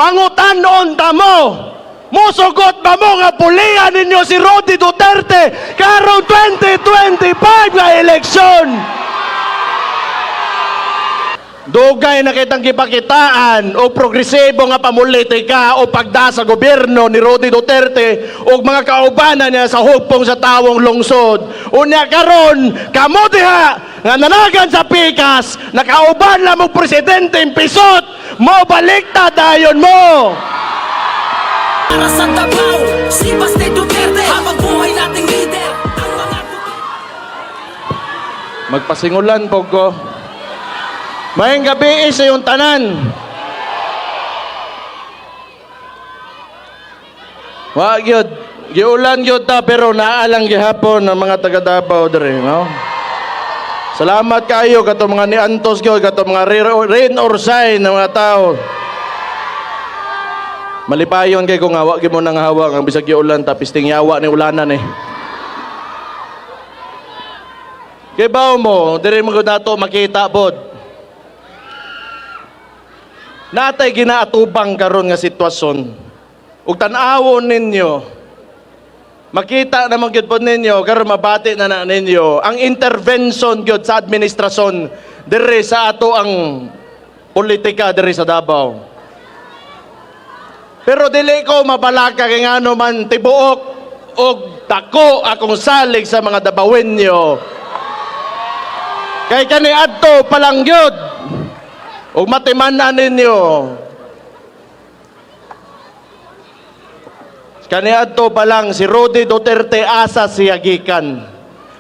Pangutanon ta mo. Musugot ba mo nga pulian ninyo si Rodi Duterte karong 2025 nga eleksyon? Dugay na kitang gipakitaan o progresibo nga pamulitika o pagda sa gobyerno ni Rodi Duterte o mga kaubanan niya sa hugpong sa tawong lungsod. Unya karon kamo diha nga nanagan sa pikas, nakauban lang mo presidente impisot, mo baliktad dayon mo. Para sa Davao, si Baste Duterte, habang buhay nating leader, ang mga Magpasingulan po ko. Mayang gabi sa iyong tanan. Wag yun. Giulan yun ta, pero naalang gihapon ng mga taga Davao dere, no? Salamat kayo, kato mga ni Antos ko, kato mga rain or shine ng mga tao. Malipayon kay kung hawa mo nang hawa ang bisag giulan tapos tingyawa ni ulanan eh. Kay bao mo, dire mo dato makita pod. Natay ginaatubang karon nga sitwasyon. Ug tan-awon ninyo. Makita naman gyud pod ninyo karon mabati na ninyo ang intervention gyud sa administrasyon dire sa ato ang politika dire sa Davao. Pero dili ko mabalaka kay ngano man tibuok og dako akong salig sa mga Davaoenyo. Kay kani adto palang gyud og matiman-an ninyo. Kani adto palang si Rodi Duterte asa siya gikan.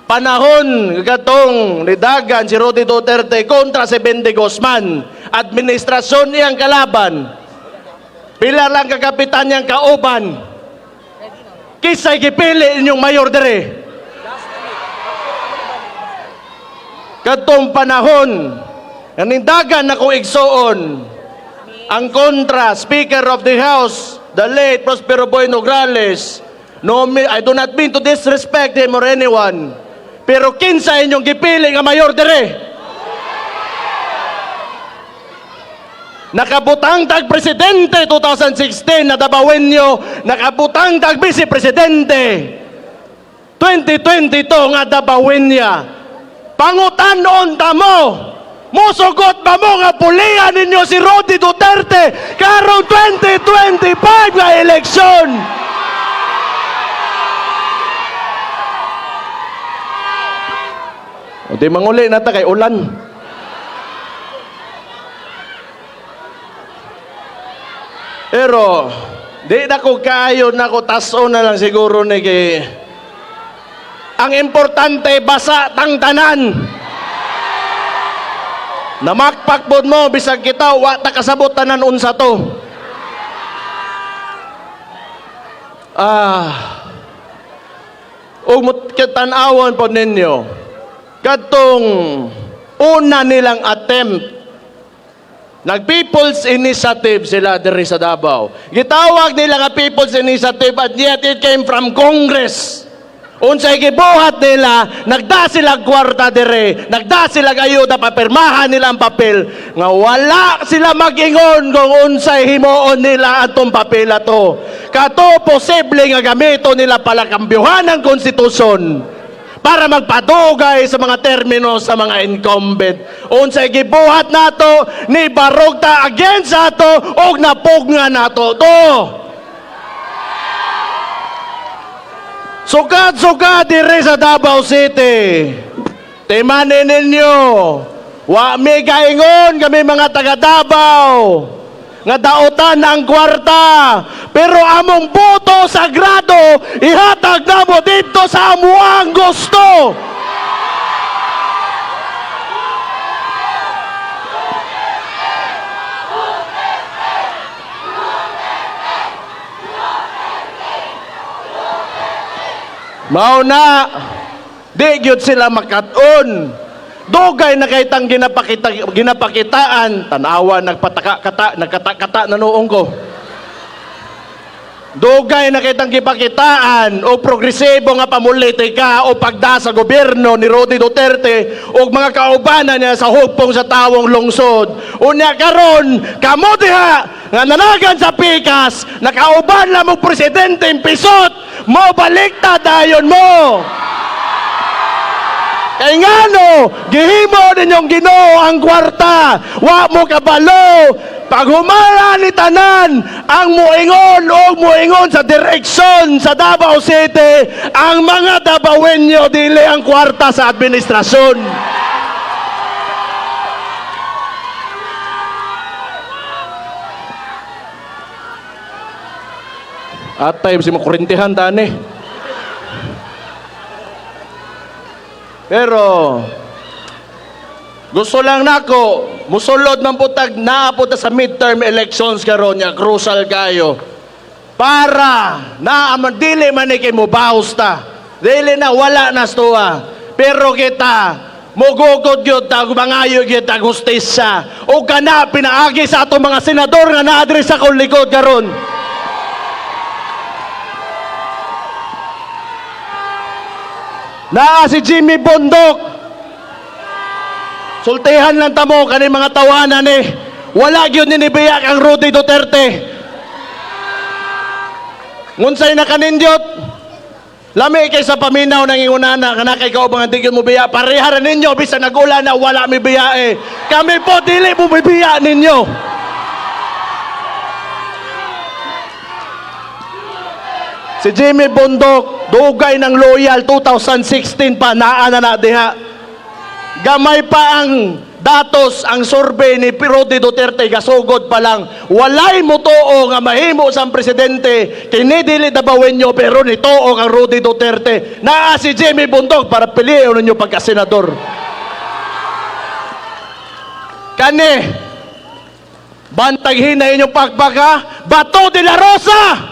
Panahon gatong nidagan si Rodi Duterte kontra si Bendy Guzman. Administrasyon niyang kalaban. Pila lang kakapitan niyang kauban. Kisay gipili inyong mayor dire. Katong panahon, nanindagan ako igsoon ang kontra Speaker of the House, the late Prospero Boy Nograles. No, I do not mean to disrespect him or anyone. Pero kinsa inyong gipili nga mayor dire? Nakabutang tag presidente 2016 na Davaoenyo, nakabutang tag vice presidente 2022 nga Davaoenya. Pangutanon ta mo. Musugot ba mo nga pulian ninyo si Rodi Duterte karong 2025 nga eleksyon? O di manguli na ta kay ulan. Pero di na ko kaayo na ko taso na lang siguro ni kay ang importante basa tang tanan. Namakpakbod mo bisag kita wa ta kasabot tanan unsa to. Tan-awon po ninyo kadtong una nilang attempt. Nag-People's Initiative sila diri sa Davao. Gitawag nila nga People's Initiative at yet it came from Congress. Unsay gibuhat nila, nagda sila kwarta dire, nagda sila ayuda, papirmahan nila ang papel nga wala sila mag-ingon kung unsay himuon nila atong papel ato. Kato posible nga gamito nila pala kambyuhan ng konstitusyon para magpadugay sa mga termino sa mga incumbent. Unsay gibuhat nato ni barugta against ato og napugna nato to. Sugad-sugad dire sa Davao City. Timanin ninyo. Wa mi gaingon kami mga taga Davao nga daotan ang kwarta. Pero among boto sagrado ihatag namo dito sa amuang gusto. Mao na di gyud sila makat-on. Dugay na kay tang ginapakitaan, tanawa nagkata na noong ko. Dugay na kitang gipakitaan o progresibo nga pamulitika o pagda sa gobyerno ni Rodi Duterte o mga kaubanan niya sa hugpong sa tawong lungsod. Unya karon kamo diha nga nanagan sa pikas, nakauban lang mo presidente yung pisot, mo balikta dayon mo. Kay nga no, gihimo ninyong Ginoo ang kwarta, wa mo kabalo. Pag humala ni tanan, ang muingon o muingon sa direksyon sa Davao City, ang mga Davaoenyo dili ang kwarta sa administrasyon. At time si makurintihan tani. Pero gusto lang nako musulod man putag naapod na sa midterm elections karon nya crucial kayo para na dili man ni kay mo baos ta. Dili na wala na stuwa. Pero kita mugugod gyud ta mangayo gyud ta hustisya o kana pinaagi sa ato mga senador nga naadres sa kong likod karon. Na si Jimmy Bondok. Sultihan lang tamo kani mga tawanan eh. Wala gyud ni biyak ang Rudy Duterte. Ngunsay na kanindyot. Lami kay sa paminaw nang ingunana kana kay kaubang di gyud mo biya. Pareha ra ninyo bisan nagulan na wala mi biya eh. Kami po dili mo biya ninyo. Si Jimmy Bondok, dugay ng loyal, 2016 pa, naana na diha. Gamay pa ang datos, ang survey ni Rudy Duterte, gasugod pa lang. Walay mo too nga mahimo sang presidente, kinidili Davaoenyo, pero nitoo ang Rudy Duterte. Naa si Jimmy Bondok para piliin ninyo pagka-senador. Kani, bantag hinay inyong pagpaka, Bato de la Rosa!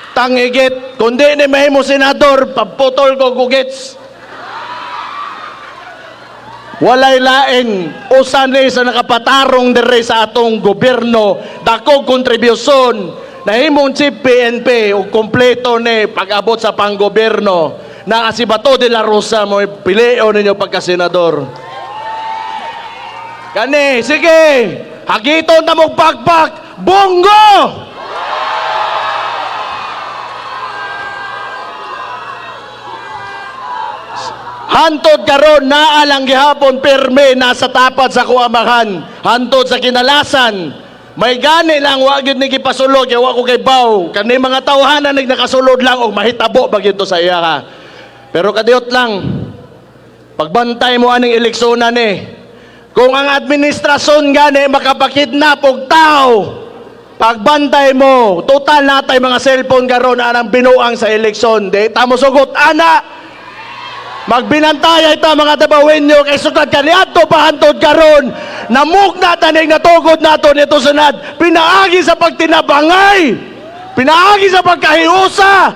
Tangigit, kundi ni mahimo senador, paputol ko gugits. Walay laing usan ni sa nakapatarong dire sa atong gobyerno, dakog kontribusyon na himong chief PNP o kompleto ni pag-abot sa panggobyerno na si Bato de la Rosa mo pilion ninyo pagka-senador. Kani, sige, hagiton na mong pagpak, bongo! Hantod karon naa lang gihapon perme nasa tapat sa kuamahan. Hantod sa kinalasan. May gani lang wa gyud ni gipasulod kay wa ko kay baw. Kani mga tawhanan nakasulod lang og mahitabo ba gyud to sa iya ha. Pero kadiyot lang. Pagbantay mo aning eleksyonan ni. Kung ang administrasyon gani makapakidnap og tao, pagbantay mo, total natay mga cellphone karon anang binuang sa eleksyon. Di ta mo sugot ana. Magbinantay ito mga Davaoenyo kay sukad kaniadto pahantod karon namugna tanig natugod nato nito sunad pinaagi sa pagtinabangay pinaagi sa pagkahiusa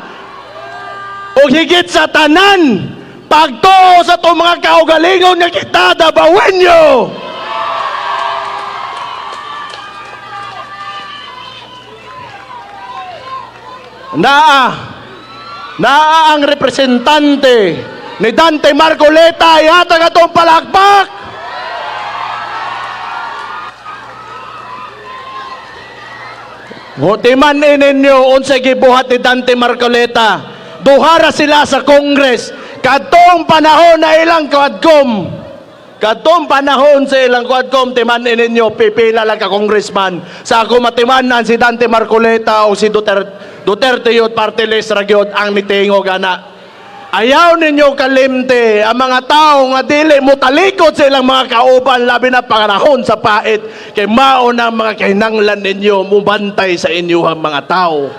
o higit sa tanan pagtuo sa itong mga kaugalingon nga kita Davaoenyo. Naa ang representante ni Dante Marcoleta ihatag atong palakpak. Timan ninyo unsay gibuhat ni Dante Marcoleta. Duhara sila sa Congress kadtong panahon na ilang quadcom. Kadtong panahon sa ilang quadcom timan ninyo pipila lang ka congressman. Sa ako matimanan si Dante Marcoleta o si Duterte yun party list ra gyud ang nitingog ana. Ayaw ninyo kalimte ang mga tao nga dili mo talikod sa ilang mga kauban labi na panahon sa pait kay mao na mga kinanglan ninyo mubantay sa inyong mga tao.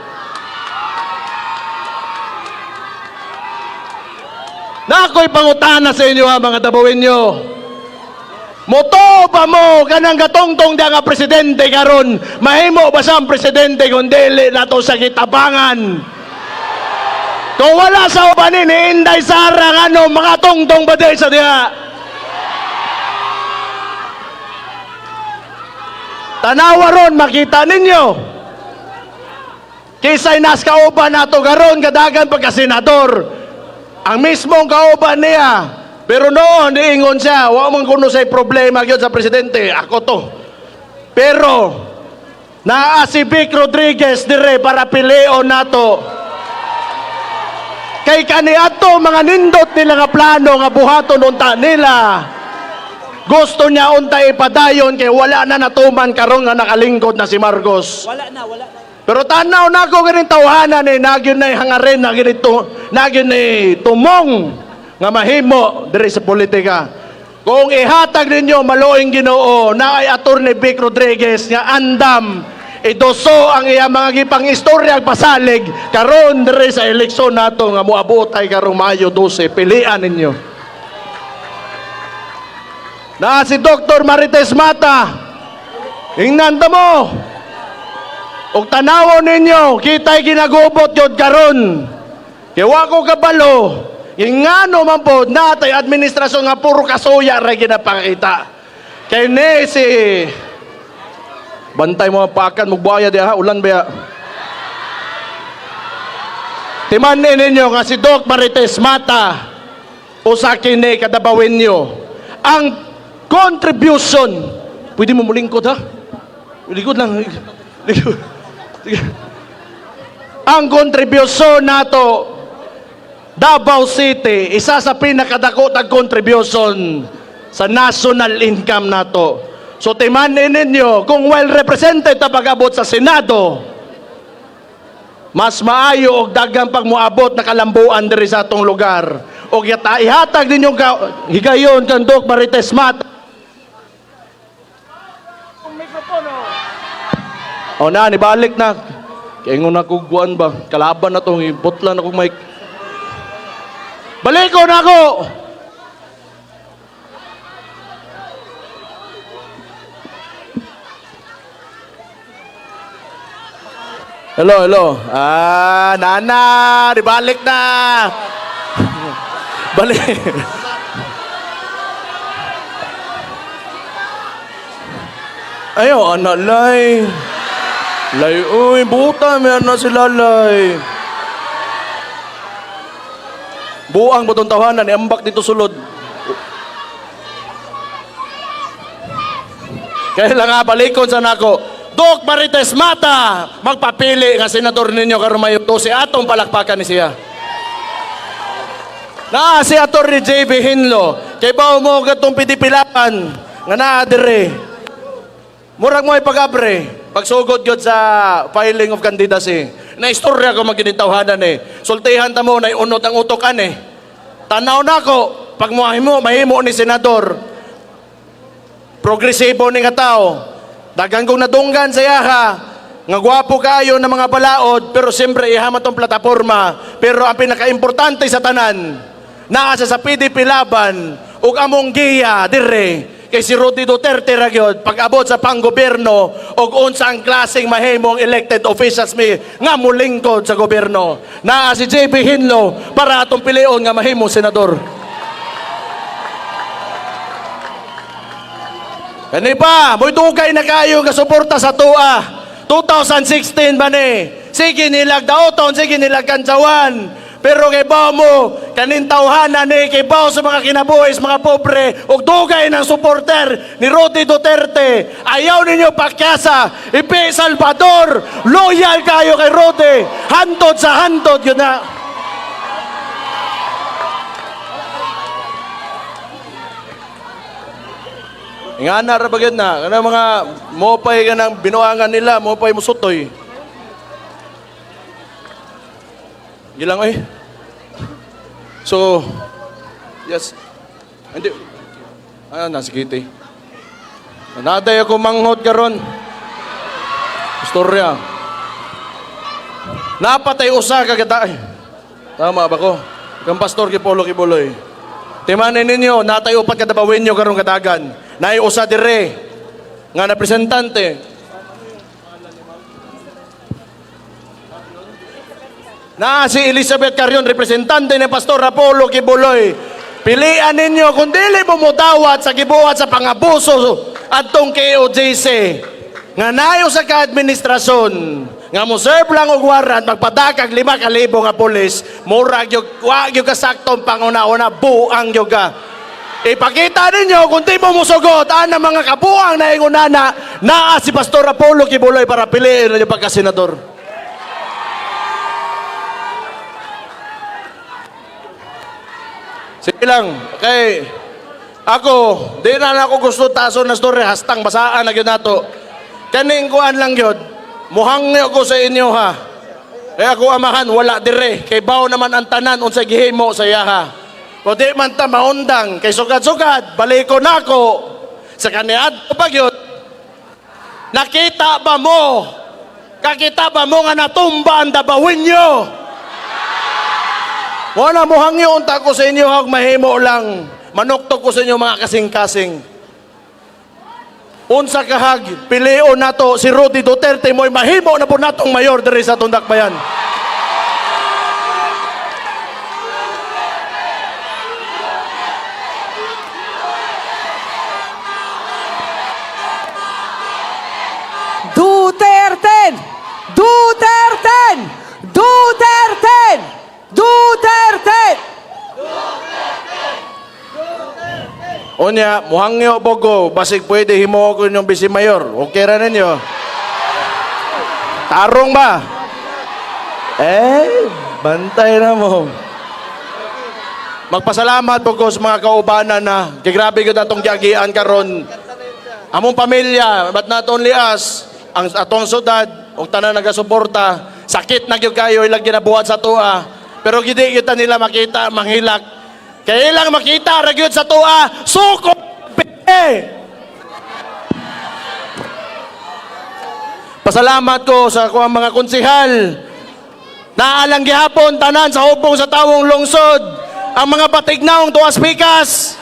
Na ako'y pangutana sa inyo mga Davaoenyo. Moto ba mo kanang gatongtong nga presidente karon mahimo ba siyang presidente kung dili nato sa kitabangan? Kung wala sa ubanin, Inday Sara, ano, mga tongtong ba di sa diha? Tanawa ron, makita ninyo. Kisay nas kauban nato garon, kadagan pagka-senador. Ang mismong kauban niya, Pero noon, niingon siya, wa man kuno say problema gyud sa presidente, ako to. Pero, naa si Vic Rodriguez dire para pilion nato. Kay kaniadto mga nindot nila nga plano nga buhaton unta nila. Gusto niya unta ipadayon kay wala na natuman karon nga nakalingkod na si Marcos. Wala na. Pero tanaw na ako ganing tawhanan ni nagyon na hangaren na ganito, nagyon ni tumong nga mahimo diri sa politika. Kung ihatag ninyo maluing Ginoo na ay Attorney Vic Rodriguez nga andam idoso ang iya mga gipang istorya pasalig karon diri sa eleksyon nato nga moabot ay karong Mayo 12 pilian ninyo. Na si Dr. Marites Mata, ingnan ta mo. Og tanawon ninyo, kita'y ginagubot yun karon. Kaya wa ko kabalo, yung ngano man po, natay administrasyon nga puro kasuya rin ginapakita. Kaya ni si... Bantay mo pakan, magbuhaya diya ha, ulan ba ya? Timanin ninyo nga si Doc Marites Mata, o sa kini kadabawin nyo, ang contribution, pwede mo mulingkod ha? Likod lang, likod. Ang kontribusyon nato Davao City isa sa pinakadako tag contribution sa national income nato. So timanin ninyo kung well represented ta pag-abot sa Senado, mas maayo og daghang pagmoabot na kalambuan diri sa atong lugar. Og ihatag ninyong higayon kang Doc Marites Mata. O na, nibalik na. Kaya nga nakuguan ba? Kalaban na itong ibutla na kong mic. Balik ko na ako! Hello. Nana, nibalik na! Balik. Ayo, anak lay. Lay, uy, buta, may anak sila, lay. Buang batong tawanan, iambak dito sulod. Kaya lang nga, balikon sa nako. Doc Marites Mata, magpapili nga senador ninyo karon Mayo 12, atong palakpakan ni siya. Na si Atty. J.B. Hinlo, kay ba mo gatong pidipilapan, nga naa dire. Murag mo ay pag-abre. Pagsugod yun sa filing of candidacy, na istorya ko maginitawhanan Sultihan ta mo na unot ang utokan Tanaw na ko, pag mahimo ni senador, progresibo ni nga tao, dagang kong nadunggan sa yaha, nga gwapo kayo ng mga balaod, pero siyempre ihama tong plataforma, pero ang pinaka-importante sa tanan, naasa sa PDP laban, ug among giya, dire, kay si Rudy Duterte ragyod pag-abot sa panggobyerno og unsa ang klaseng mahimong elected officials mi nga mulingkod sa gobyerno. Naa si JB Hinlo para atong pilion nga mahimong senador. Kani pa, mo'y dugay na kayo nga suporta sa TUA. 2016 ba ni? Sige nilag daoton, sige nilag kantsawan. Pero kay bao mo, kanintawhanan kay bao sa mga kinabuhis, mga pobre, ug dugay ng supporter ni Rudy Duterte. Ayaw ninyo pakyasa, ipi Salvador, loyal kayo kay Rudy, hantod sa hantod, yun na. Nga na rabagyan na, kana mga mopay ka ng binuangan nila, mopay musutoy. Gilang ay. So, yes. Hindi. Nasa kiti. Naday ako manghod karon. Istorya. Napatay usa ka gata. Tama ba ko? Kang pastor Kipolo Kibuloy. Timanin ninyo, natay upat kadabawin nyo karong kadagan. Nay usa dire nga na representante. Na si Elizabeth Carrion, representante ni Pastor Apollo Kibuloy. Pilian ninyo kung dili mo mudawat sa gibuhat sa pangabuso adtong KOJC. Nga nayo sa ka-administrasyon, nga mo serve lang og warrant, magpadakag 5,000 nga pulis, murag yung, wag yung kasaktong panguna-una, buang yung ka. Ipakita ninyo kung di mo musugot ang mga kabuang na ingunana naa si Pastor Apollo Kibuloy para piliin ninyo pagka-senador. Sige lang, okay. Ako, di na ako gusto taso na story, hastang basaan na yun nato. Kaning kuan lang yun, muhang niyo ko sa inyo ha. Kaya ako amahan, wala dire. Kay bao naman ang tanan, unsay gihimo sa yaha. O di man ta maundang, kay sugad-sugad, baliko na ako. Sa kaniad ko pag yun, nakita ba mo? Kakita ba mo nga natumba ang dabawin nyo? Wala mo hangyo unta ko sa inyo, hag mahimo lang. Manuktok ko sa inyo mga kasing-kasing. Unsa kahag, pilion nato si Rudy Duterte mo'y mahimo na po natong mayor diri sa Tundakbayan. Duterte! Duterte! Duterte! Duterte! Unya, muhangyo bogo, basig pwede himo ko yung bisi mayor. Okay ra ninyo. Tarong ba? Bantay na mo. Magpasalamat po ko sa mga kaubanan na kay grabe ko atong giagian karon. Among pamilya, ba't naton lias, ang atong sudad, og tanan nagasuporta, sakit na gyud kayo ilang ginabuhat sa tuwa. Pero gidi kita nila makita, manghilak. Kaya ilang makita, ragyod sa tuwa, suko! Pasalamat ko sa kuha mga konsihal. Naalang gihapon, tanan sa hubong sa tawong lungsod. Ang mga patignaong tuwas pikas.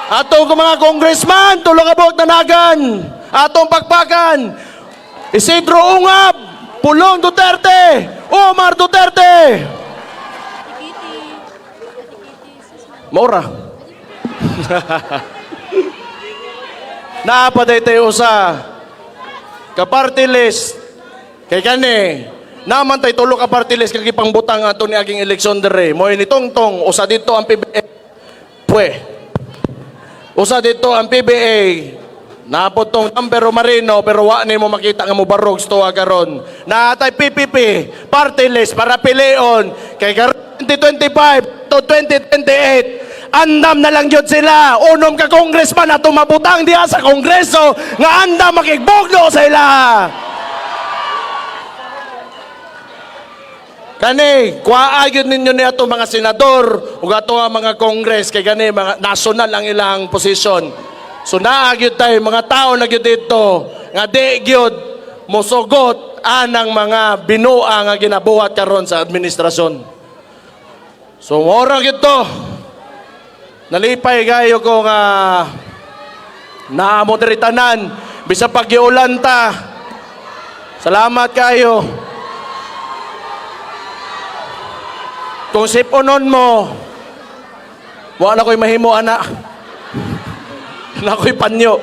Atong mga congressman, tulong abot nanagan. Atong pagpakan. Isidro Ungab, Pulong Duterte, Omar Duterte. Mora. Naapaday tayo sa ka-party list. Kay kani, naman tayo tulo ka-party list kag ipangbutang ato ni aging eleksyon dere. Mo ni Tongtong, usa dito ang PBA. Usa dito ang PBA. Napot tong Tampero Marino pero wa ni mo makita nga mo barog sto agaron. Naatay PPP, party list para pilion kay 2025 to 2028. Andam na lang yun sila. Unom ka congressman na tumabutang diya sa kongreso nga andam makigbogno sa ila. Kani, kuhaagyon ninyo ni ato mga senador ug ato mga kongres kay gani mga national ang ilang posisyon. So naagyod tayo mga tao na gyud dito nga di gyud mosugot anang mga binua nga ginabuhat karon sa administrasyon. So ora gyud to. Nalipay kayo ko nga naamo diri tanan bisa paggiulan ta. Salamat kayo. Kung siponon mo, wala ko'y mahimo ana. Na ko'y panyo.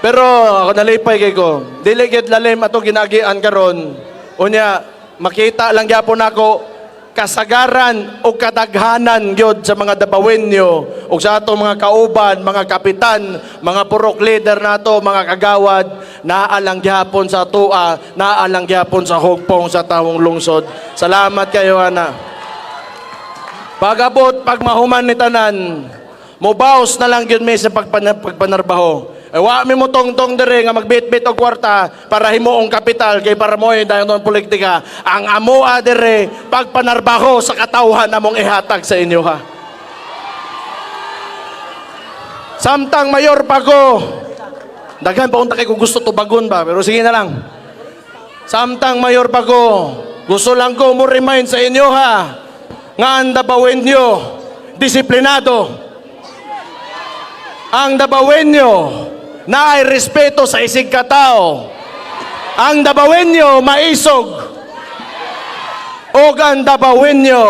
Pero ako nalipay kay ko. Dili gid lalim ato ginagian karon. Unya makita lang gyapon ako kasagaran o kadaghanan gyud sa mga dabawenyo o sa ato mga kauban, mga kapitan, mga purok leader nato, mga kagawad, naalang gyapon sa tua, naalang gyapon sa hugpong sa tawong lungsod. Salamat kayo ana. Pagabot pag mahuman ni tanan, mobaos na lang gyud may sa pagpanarbaho. Wa mi mo tongtong dire nga magbitbit og kwarta para himuong kapital kay para mo dayon ng politika. Ang amoa dire pagpanarbaho sa katawhan among ihatag sa inyo ha. Samtang mayor pa ko. Daghan pa unta kay kung gusto tubagon ba pero sige na lang. Samtang mayor pa ko. Gusto lang ko mo remind sa inyo ha nga ang Dabawenyo disiplinado. Ang Dabawenyo na ay respeto sa isig katao. Ang Dabawenyo maisog. O ang Dabawenyo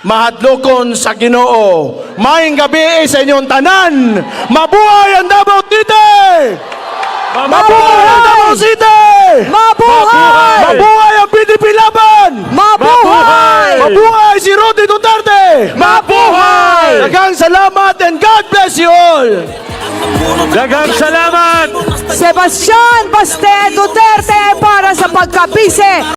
mahadlokon sa Ginoo. Maayong gabi sa inyong tanan. Mabuhay ang Davao City! Mabuhay ang Davao City! Mabuhay! Mabuhay ang PDP Laban! Mabuhay! Mabuhay si Rudy Duterte! Mabuhay! Daghang salamat and God bless you all! Daghang salamat! Sebastian Baste Duterte para sa pagkabise